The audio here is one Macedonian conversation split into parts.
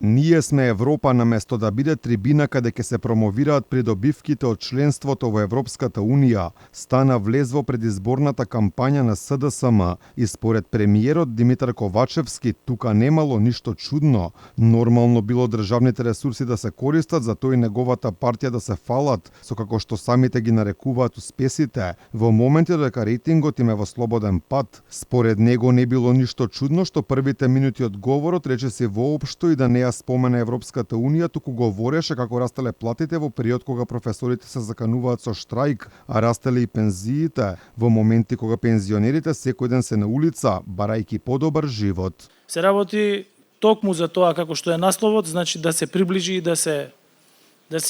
Ние сме Европа наместо да биде трибина каде ќе се промовираат придобивките од членството во Европската Унија, стана влез во предизборната кампања на СДСМ и според премиерот Димитар Ковачевски тука немало ништо чудно. Нормално било државните ресурси да се користат за тој неговата партија да се фалат, со како што самите ги нарекуваат успесите, во моменти додека рейтингот им е во слободен пат. Според него не било ништо чудно што првите минути од говорот речиси воопшто и да не спомена Европската Унија, туку говореше како растеле платите во период кога професорите се закануваат со штрајк, а растеле и пензиите во моменти кога пензионерите секој ден се на улица, барајки подобар живот. Се работи токму за тоа како што е насловот, значи да се приближи и да се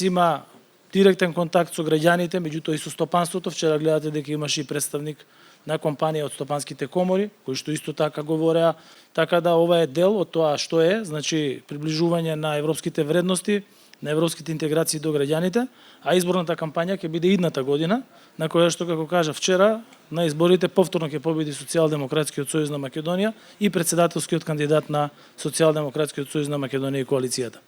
има директен контакт со граѓаните, меѓутоа и со стопанството. Вчера гледате дека имаше и представник на компанија од стопанските комори, кои што исто така говореа, така да ова е дел од тоа што е, значи приближување на европските вредности, на европските интеграции до граѓаните, а изборната кампања ќе биде идната година, на која што, како кажа вчера, на изборите повторно ќе победи Социјалдемократскиот сојуз на Македонија и претседателскиот кандидат на Социјалдемократскиот сојуз на Македонија и коалицијата.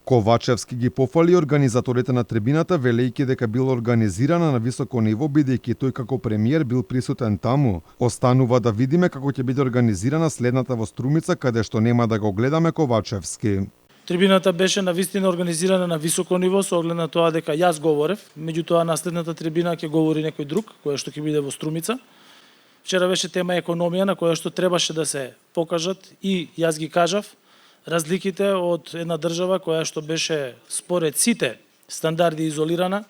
Ковачевски ги пофали организаторите на трибината, велејќи дека била организирана на високо ниво, бидејќи тој како премиер бил присутен таму. Останува да видиме како ќе биде организирана следната во Струмица, каде што нема да го гледаме Ковачевски. Трибината беше навистина организирана на високо ниво, со оглед на тоа дека јас говорев, меѓутоа наследната трибина ќе говори некој друг, која што ќе биде во Струмица. Вчера беше тема економија, на која што требаше да се покажат и јас ги кажав разликите од една држава која што беше според сите стандарди изолирана,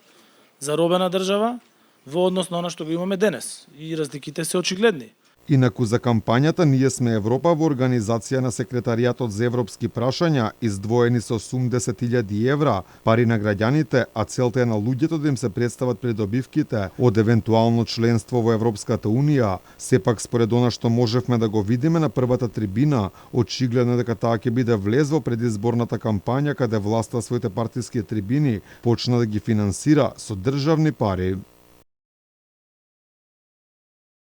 заробена држава во однос на она што го имаме денес. И разликите се очигледни. Инаку за кампањата Ние сме Европа во организација на Секретаријатот за европски прашања издвоени со 80.000 евра пари на граѓаните, а целта е на луѓето да им се представат придобивките од евентуално членство во Европската Унија. Сепак според она што можевме да го видиме на првата трибина, очигледно дека таа ќе биде влез во предизборната кампања каде власта своите партиски трибини почна да ги финансира со државни пари.